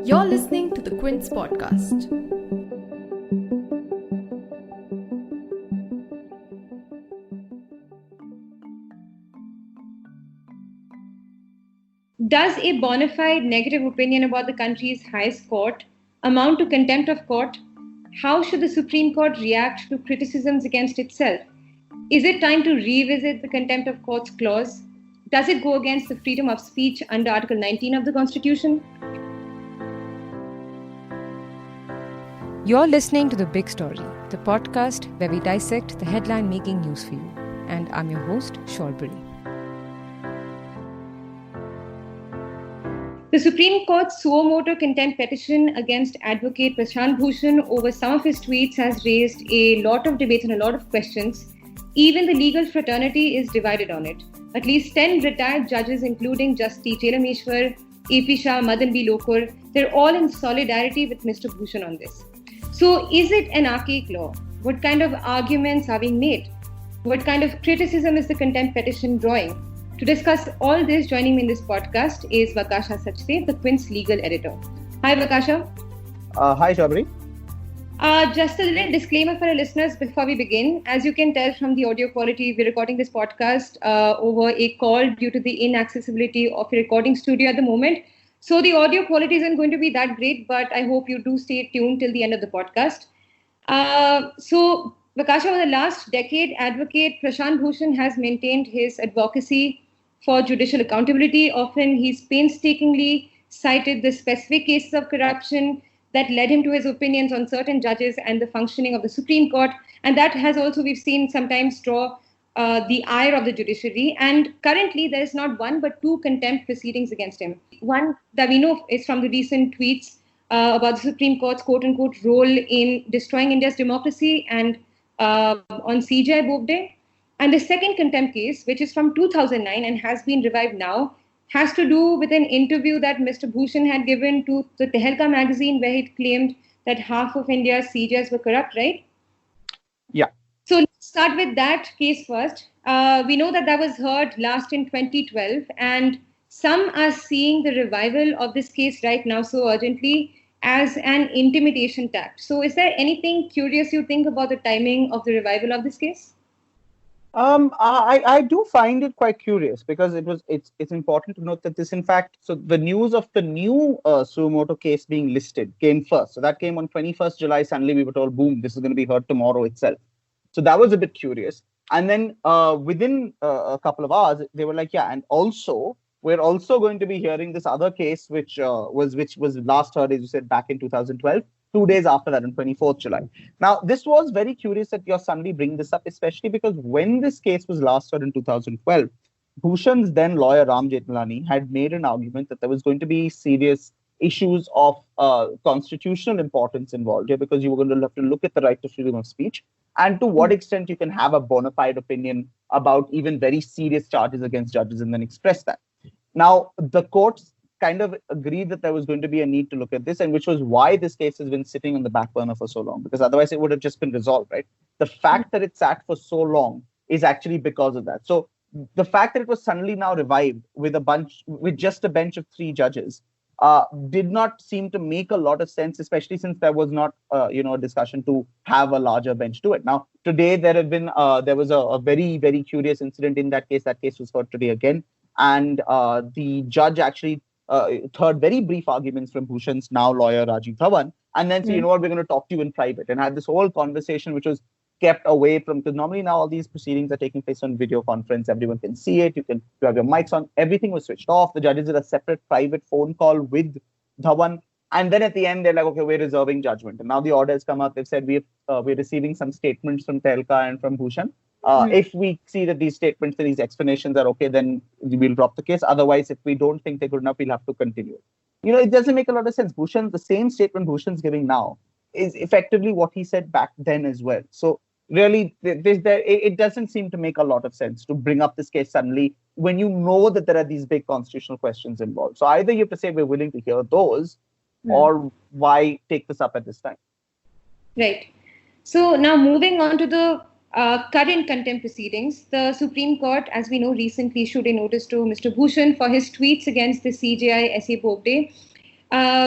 You're listening to the Quint's podcast. Does a bona fide negative opinion about the country's highest court amount to contempt of court? How should the Supreme Court react to criticisms against itself? Is it time to revisit the contempt of courts clause? Does it go against the freedom of speech under Article 19 of the Constitution? You're listening to The Big Story, the podcast where we dissect the headline-making news for you. And I'm your host, Shorbori. The Supreme Court's suo moto contempt petition against advocate Prashant Bhushan over some of his tweets has raised a lot of debates and a lot of questions. Even the legal fraternity is divided on it. At least 10 retired judges, including Jasti Chelameshwar, AP Shah, Madan B Lokur, they're all in solidarity with Mr. Bhushan on this. So is it an archaic law? What kind of arguments are being made? What kind of criticism is the contempt petition drawing? To discuss all this, joining me in this podcast is Vakasha Sachdev, the Quint's legal editor. Hi, Vakasha. Hi, Shorbori. Just a little disclaimer for our listeners before we begin. As you can tell from the audio quality, we're recording this podcast over a call due to the inaccessibility of a recording studio at the moment. So the audio quality isn't going to be that great, but I hope you do stay tuned till the end of the podcast. So, Vakasha, over the last decade, advocate Prashant Bhushan has maintained his advocacy for judicial accountability. Often he's painstakingly cited the specific cases of corruption that led him to his opinions on certain judges and the functioning of the Supreme Court. And that has also, we've seen, sometimes draw the ire of the judiciary. And currently, there is not one but two contempt proceedings against him. One that we know is from the recent tweets about the Supreme Court's quote-unquote role in destroying India's democracy and on CJ Bobde. And the second contempt case, which is from 2009 and has been revived now, has to do with an interview that Mr. Bhushan had given to the Tehelka magazine, where he claimed that half of India's CJs were corrupt, right? Yeah. So let's start with that case first. We know that was heard last in 2012, and some are seeing the revival of this case right now so urgently as an intimidation tact. So is there anything curious you think about the timing of the revival of this case? I do find it quite curious because it's important to note that this, in fact, so the news of the new suo moto case being listed came first. So that came on 21st July. Suddenly we were told, boom, this is going to be heard tomorrow itself. So that was a bit curious. And then within a couple of hours, they were like, yeah, and also we're also going to be hearing this other case, which was last heard, as you said, back in 2012. 2 days after that, on 24th July. Now, this was very curious that you're suddenly bringing this up, especially because when this case was last heard in 2012, Bhushan's then lawyer Ram Jethmalani had made an argument that there was going to be serious issues of constitutional importance involved here, because you were going to have to look at the right to freedom of speech and to what extent you can have a bona fide opinion about even very serious charges against judges and then express that. Now, the courts kind of agreed that there was going to be a need to look at this, and which was why this case has been sitting on the back burner for so long, because otherwise it would have just been resolved, right? The fact that it sat for so long is actually because of that. So the fact that it was suddenly now revived with just a bench of 3 judges did not seem to make a lot of sense, especially since there was not a discussion to have a larger bench do it. Now, today there was a very, very curious incident in that case. That case was heard today again, and the judge actually heard very brief arguments from Bhushan's now lawyer Rajiv Dhawan, and then say, you know what, we're going to talk to you in private, and had this whole conversation, which was kept away from, because normally now all these proceedings are taking place on video conference, everyone can see it, you have your mics on, everything was switched off. The judges did a separate private phone call with Dhawan, and then at the end they're like, okay, we're reserving judgment. And now the order has come out. They've said we're receiving some statements from Tehelka and from Bhushan. If we see that these statements and these explanations are okay, then we'll drop the case. Otherwise, if we don't think they're good enough, we'll have to continue. It doesn't make a lot of sense. The same statement Bhushan's giving now is effectively what he said back then as well. So really, it doesn't seem to make a lot of sense to bring up this case suddenly when you know that there are these big constitutional questions involved. So either you have to say we're willing to hear those, or why take this up at this time? Right. So now moving on to the current contempt proceedings. The Supreme Court, as we know, recently issued a notice to Mr. Bhushan for his tweets against the CJI SA Bobde,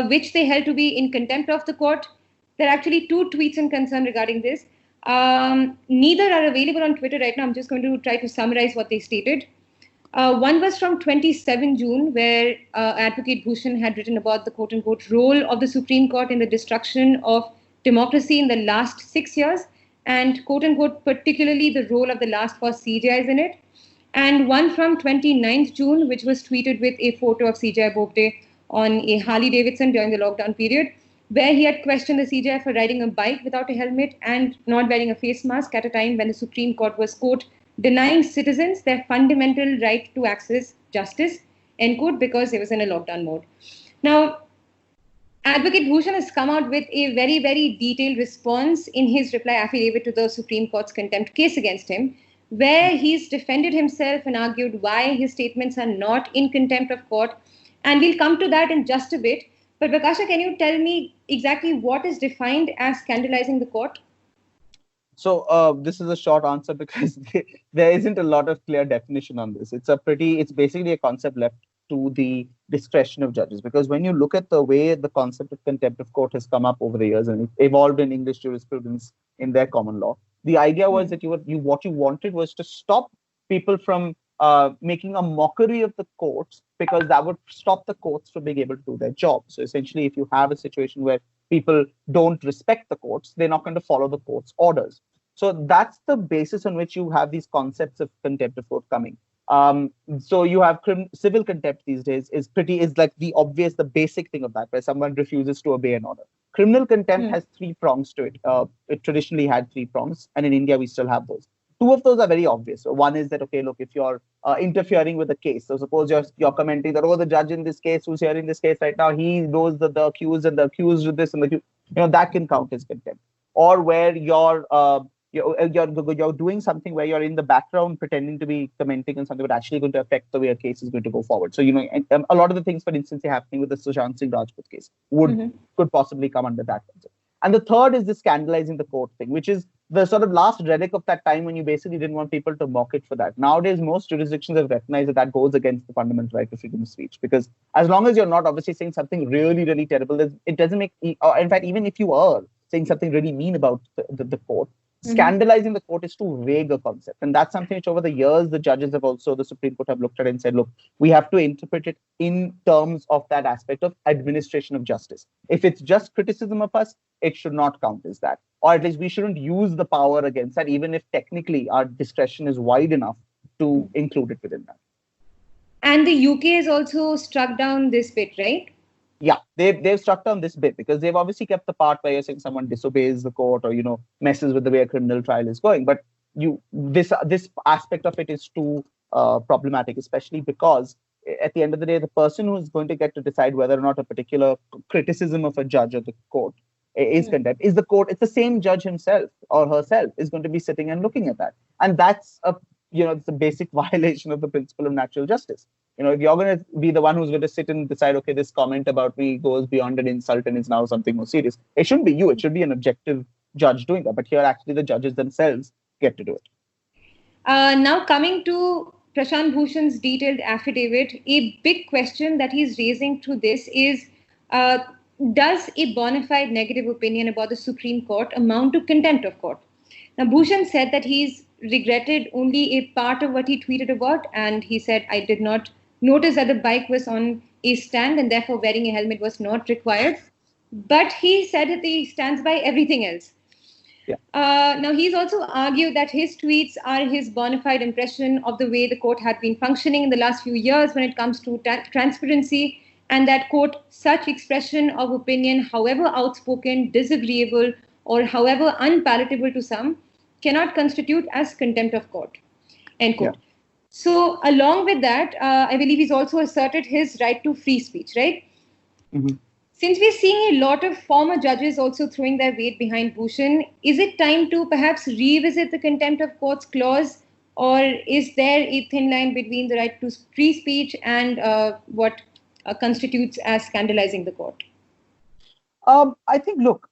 which they held to be in contempt of the court. There are actually two tweets in concern regarding this. Neither are available on Twitter right now. I'm just going to try to summarize what they stated. One was from 27 June, where Advocate Bhushan had written about the quote-unquote role of the Supreme Court in the destruction of democracy in the last 6 years, and quote-unquote particularly the role of the last four CJIs in it. And one from 29th June, which was tweeted with a photo of CJI Bobde on a Harley Davidson during the lockdown period, where he had questioned the CJI for riding a bike without a helmet and not wearing a face mask at a time when the Supreme Court was, quote, denying citizens their fundamental right to access justice, end quote, because they was in a lockdown mode. Now, Advocate Bhushan has come out with a very, very detailed response in his reply affidavit to the Supreme Court's contempt case against him, where he's defended himself and argued why his statements are not in contempt of court. And we'll come to that in just a bit. But Vakasha, can you tell me exactly what is defined as scandalizing the court? So this is a short answer because there isn't a lot of clear definition on this. It's basically a concept left to the discretion of judges, because when you look at the way the concept of contempt of court has come up over the years and it evolved in English jurisprudence in their common law, the idea was that what you wanted was to stop people from making a mockery of the courts, because that would stop the courts from being able to do their job. So essentially, if you have a situation where people don't respect the courts, they're not going to follow the court's orders. So that's the basis on which you have these concepts of contempt of court coming. So you have civil contempt these days is like the basic thing of that, where someone refuses to obey an order. Criminal contempt has three prongs to it. It traditionally had three prongs, and in India we still have those. Two of those are very obvious. So one is that, okay, look, if you're interfering with a case, so suppose you're commenting that, oh, the judge in this case who's hearing this case right now, he knows that the accused and the accused with this and the, that can count as contempt. Or where you're doing something where you're in the background pretending to be commenting on something but actually going to affect the way a case is going to go forward. So, a lot of the things, for instance, happening with the Sushant Singh Rajput case could possibly come under that concept. And the third is the scandalizing the court thing, which is the sort of last relic of that time when you basically didn't want people to mock it for that. Nowadays, most jurisdictions have recognized that goes against the fundamental right to freedom of speech, because as long as you're not obviously saying something really, really terrible, it doesn't make, or in fact, even if you are saying something really mean about the court, scandalizing the court is too vague a concept. And that's something which over the years, the judges have also, the Supreme Court have looked at and said, look, we have to interpret it in terms of that aspect of administration of justice. If it's just criticism of us, it should not count as that. Or at least we shouldn't use the power against that, even if technically our discretion is wide enough to include it within that. And the UK has also struck down this bit, right? Yeah, they've struck down this bit because they've obviously kept the part where you're saying someone disobeys the court or, messes with the way a criminal trial is going. But this aspect of it is too problematic, especially because at the end of the day, the person who is going to get to decide whether or not a particular criticism of a judge or the court is contempt is the court. It's the same judge himself or herself is going to be sitting and looking at that. And that's it's a basic violation of the principle of natural justice. If you're going to be the one who's going to sit and decide, okay, this comment about me goes beyond an insult and is now something more serious, it shouldn't be you. It should be an objective judge doing that. But here, actually, the judges themselves get to do it. Now, coming to Prashant Bhushan's detailed affidavit, a big question that he's raising through this is, does a bona fide negative opinion about the Supreme Court amount to contempt of court? Now, Bhushan said that he's regretted only a part of what he tweeted about, and he said, I did not notice that the bike was on a stand and therefore wearing a helmet was not required. But he said that he stands by everything else. Yeah. Now, he's also argued that his tweets are his bona fide impression of the way the court had been functioning in the last few years when it comes to transparency, and that, quote, such expression of opinion, however outspoken, disagreeable, or however unpalatable to some, cannot constitute as contempt of court, end quote. Yeah. So along with that, I believe he's also asserted his right to free speech, right? Mm-hmm. Since we're seeing a lot of former judges also throwing their weight behind Bhushan, is it time to perhaps revisit the contempt of courts clause, or is there a thin line between the right to free speech and what constitutes as scandalizing the court? I think, look,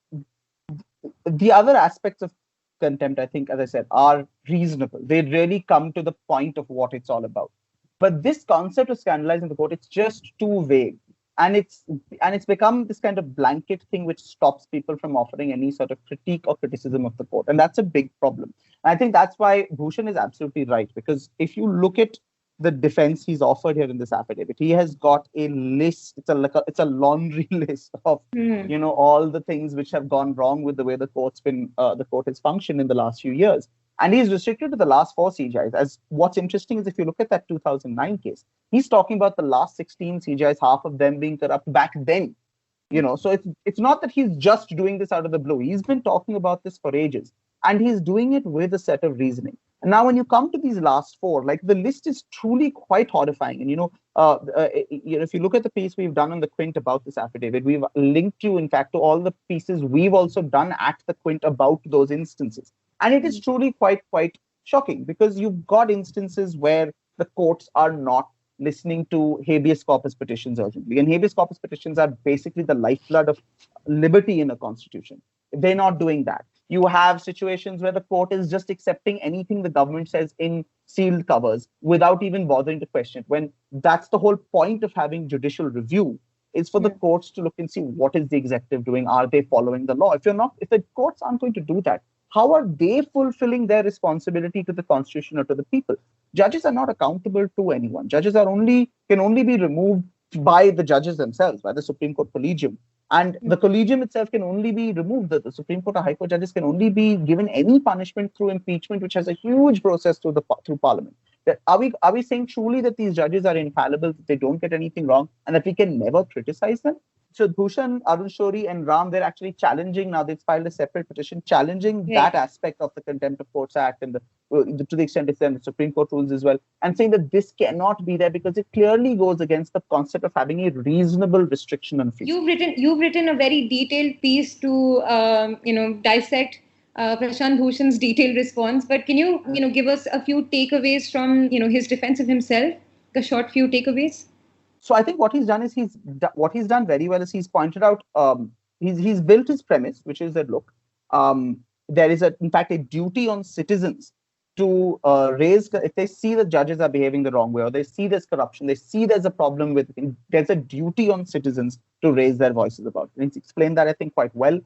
the other aspects of contempt, I think, as I said, are reasonable. They really come to the point of what it's all about. But this concept of scandalizing the court, it's just too vague. And it's become this kind of blanket thing which stops people from offering any sort of critique or criticism of the court. And that's a big problem. And I think that's why Bhushan is absolutely right. Because if you look at the defense he's offered here in this affidavit, he has got a list. It's a laundry list of all the things which have gone wrong with the way the court has functioned in the last few years. And he's restricted to the last 4 CJIs. As what's interesting is if you look at that 2009 case, he's talking about the last 16 CJIs, half of them being corrupt back then. So it's not that he's just doing this out of the blue. He's been talking about this for ages, and he's doing it with a set of reasoning. And now, when you come to these last 4, like the list is truly quite horrifying. And if you look at the piece we've done on the Quint about this affidavit, we've linked you, in fact, to all the pieces we've also done at the Quint about those instances. And it is truly quite shocking, because you've got instances where the courts are not listening to habeas corpus petitions urgently. And habeas corpus petitions are basically the lifeblood of liberty in a constitution. They're not doing that. You have situations where the court is just accepting anything the government says in sealed covers without even bothering to question it, when that's the whole point of having judicial review, is for the courts to look and see what is the executive doing. Are they following the law? If the courts aren't going to do that, how are they fulfilling their responsibility to the constitution or to the people? Judges are not accountable to anyone. Judges can only be removed by the judges themselves, by the Supreme Court Collegium. And the Collegium itself can only be removed. The Supreme Court or High Court judges can only be given any punishment through impeachment, which has a huge process through Parliament. Are we saying truly that these judges are infallible, that they don't get anything wrong, and that we can never criticize them? So Bhushan, Arun Shori, and Ram, they're actually challenging now. They've filed a separate petition challenging that aspect of the Contempt of Courts Act and to the extent it's in the Supreme Court rules as well, and saying that this cannot be there because it clearly goes against the concept of having a reasonable restriction on free speech. You've written a very detailed piece to dissect Prashant Bhushan's detailed response. But can you give us a few takeaways from his defense of himself? A short few takeaways. So I think what he's done very well is he's pointed out, he's built his premise, which is that, look, there is in fact a duty on citizens to raise, if they see that judges are behaving the wrong way, or they see there's corruption, they see there's a problem with it, there's a duty on citizens to raise their voices about it. And he's explained that, I think, quite well.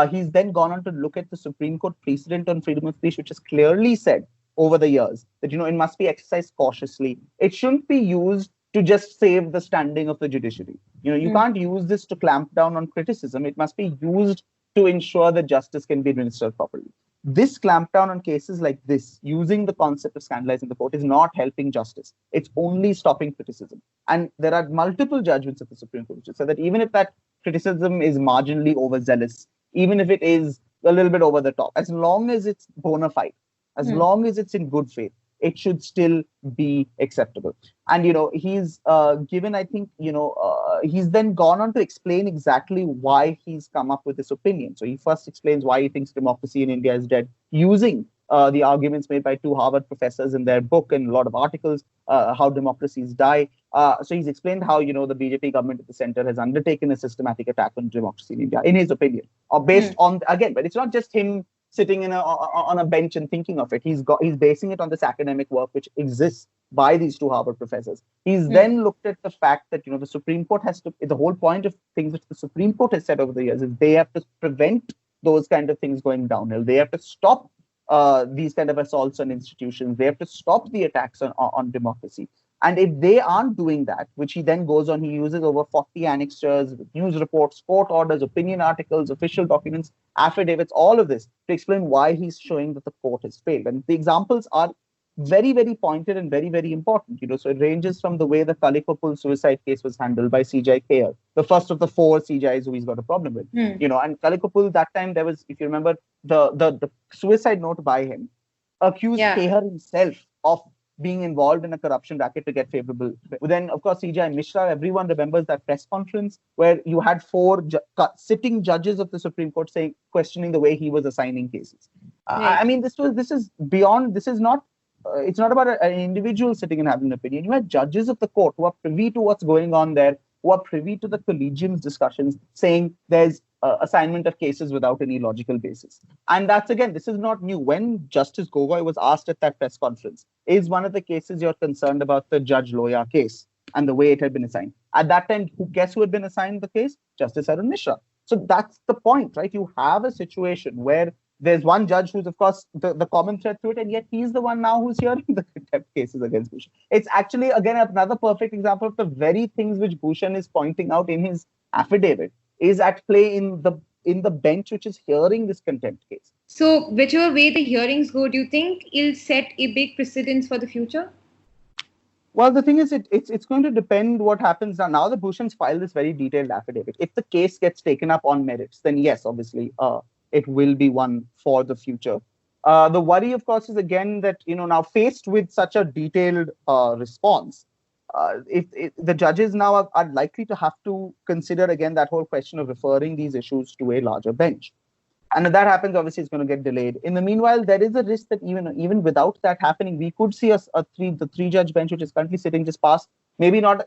He's then gone on to look at the Supreme Court precedent on freedom of speech, which has clearly said over the years that, it must be exercised cautiously. It shouldn't be used to just save the standing of the judiciary. You can't use this to clamp down on criticism. It must be used to ensure that justice can be administered properly. This clampdown on cases like this, using the concept of scandalizing the court, is not helping justice. It's only stopping criticism. And there are multiple judgments of the Supreme Court which say that even if that criticism is marginally overzealous, even if it is a little bit over the top, as long as it's bona fide, as long as it's in good faith, it should still be acceptable. And, he's given, I think, he's then gone on to explain exactly why he's come up with this opinion. So he first explains why he thinks democracy in India is dead, using the arguments made by 2 Harvard professors in their book and a lot of articles, how democracies die. So he's explained how, the BJP government at the center has undertaken a systematic attack on democracy in India, in his opinion, or based on, again, but it's not just him sitting on a bench and thinking of it. He's basing it on this academic work which exists by these 2 Harvard professors. He's then looked at the fact that, the Supreme Court has to, the whole point of things which the Supreme Court has said over the years is they have to prevent those kind of things going downhill. They have to stop these kind of assaults on institutions. They have to stop the attacks on democracy. And if they aren't doing that, which he then goes on, he uses over 40 annexures, news reports, court orders, opinion articles, official documents, affidavits, all of this to explain why he's showing that the court has failed. And the examples are very, very pointed and very, very important. So it ranges from the way the Kalikopul suicide case was handled by CJI Kher, the first of the 4 CJIs who he's got a problem with. And Kalikopul, that time there was, if you remember, the suicide note by him accused Kher himself of being involved in a corruption racket to get favorable. Then, of course, CJI Mishra, everyone remembers that press conference where you had 4 sitting judges of the Supreme Court questioning the way he was assigning cases. I mean, this is beyond, this is not, it's not about an individual sitting and having an opinion. You had judges of the court who are privy to what's going on there, who are privy to the collegium's discussions saying there's assignment of cases without any logical basis. And that's, again, this is not new. When Justice Gogoi was asked at that press conference, is one of the cases you're concerned about the Judge Loya case and the way it had been assigned? At that time, guess who had been assigned the case? Justice Arun Mishra. So that's the point, right? You have a situation where there's one judge who's, of course, the common thread to it, and yet he's the one now who's hearing the contempt cases against Bhushan. It's actually, again, another perfect example of the very things which Bhushan is pointing out in his affidavit is at play in the bench which is hearing this contempt case. So, whichever way the hearings go, do you think it'll set a big precedence for the future? Well, the thing is, it's going to depend what happens now. Now that Bhushan's filed this very detailed affidavit, if the case gets taken up on merits, then yes, obviously, it will be one for the future. The worry, of course, is again that, now faced with such a detailed response, if the judges now are likely to have to consider again that whole question of referring these issues to a larger bench. And if that happens, obviously, it's going to get delayed. In the meanwhile, there is a risk that even without that happening, we could see the three-judge bench, which is currently sitting, just pass, maybe not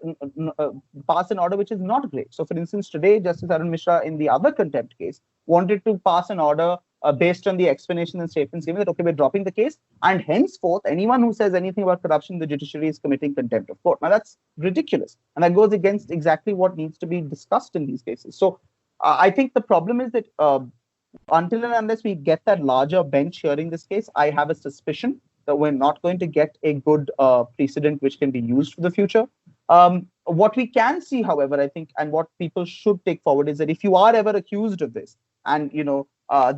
pass an order which is not great. So, for instance, today, Justice Arun Mishra, in the other contempt case, wanted to pass an order based on the explanation and statements given that, okay, we're dropping the case, and henceforth, anyone who says anything about corruption in the judiciary is committing contempt of court. Now, that's ridiculous. And that goes against exactly what needs to be discussed in these cases. So, I think the problem is that until and unless we get that larger bench hearing this case, I have a suspicion that we're not going to get a good precedent which can be used for the future. What we can see, however, I think, and what people should take forward is that if you are ever accused of this, and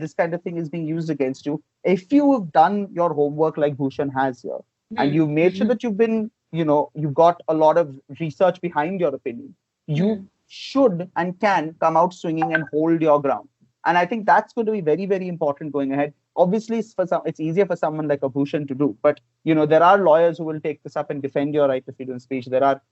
this kind of thing is being used against you, if you have done your homework like Bhushan has here, and you've made sure that you've been, you've got a lot of research behind your opinion, you should and can come out swinging and hold your ground. And I think that's going to be very, very important going ahead. Obviously, it's easier for someone like a Bhushan to do, but there are lawyers who will take this up and defend your right to freedom of speech. There are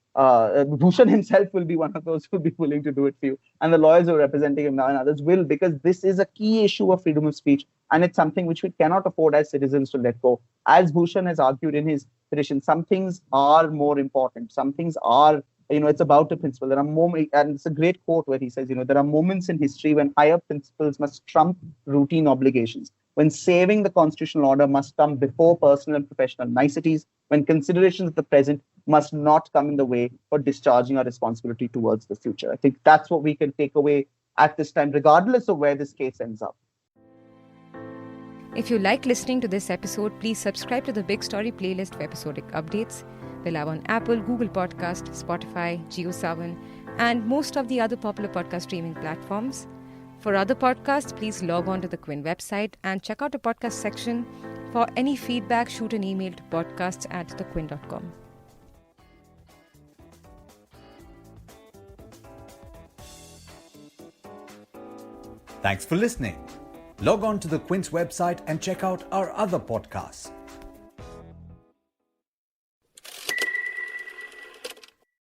Bhushan himself will be one of those who will be willing to do it for you, and the lawyers who are representing him now and others will, because this is a key issue of freedom of speech, and it's something which we cannot afford as citizens to let go. As Bhushan has argued in his petition, some things are more important. Some things are, it's about a principle. There are moments, and it's a great quote where he says, there are moments in history when higher principles must trump routine obligations, when saving the constitutional order must come before personal and professional niceties, when considerations of the present must not come in the way for discharging our responsibility towards the future. I think that's what we can take away at this time, regardless of where this case ends up. If you like listening to this episode, please subscribe to the Big Story playlist for episodic updates. We're live on Apple, Google Podcast, Spotify, JioSaavn, and most of the other popular podcast streaming platforms. For other podcasts, please log on to the Quint website and check out the podcast section. For any feedback, shoot an email to podcasts@thequint.com. Thanks for listening. Log on to the Quint's website and check out our other podcasts.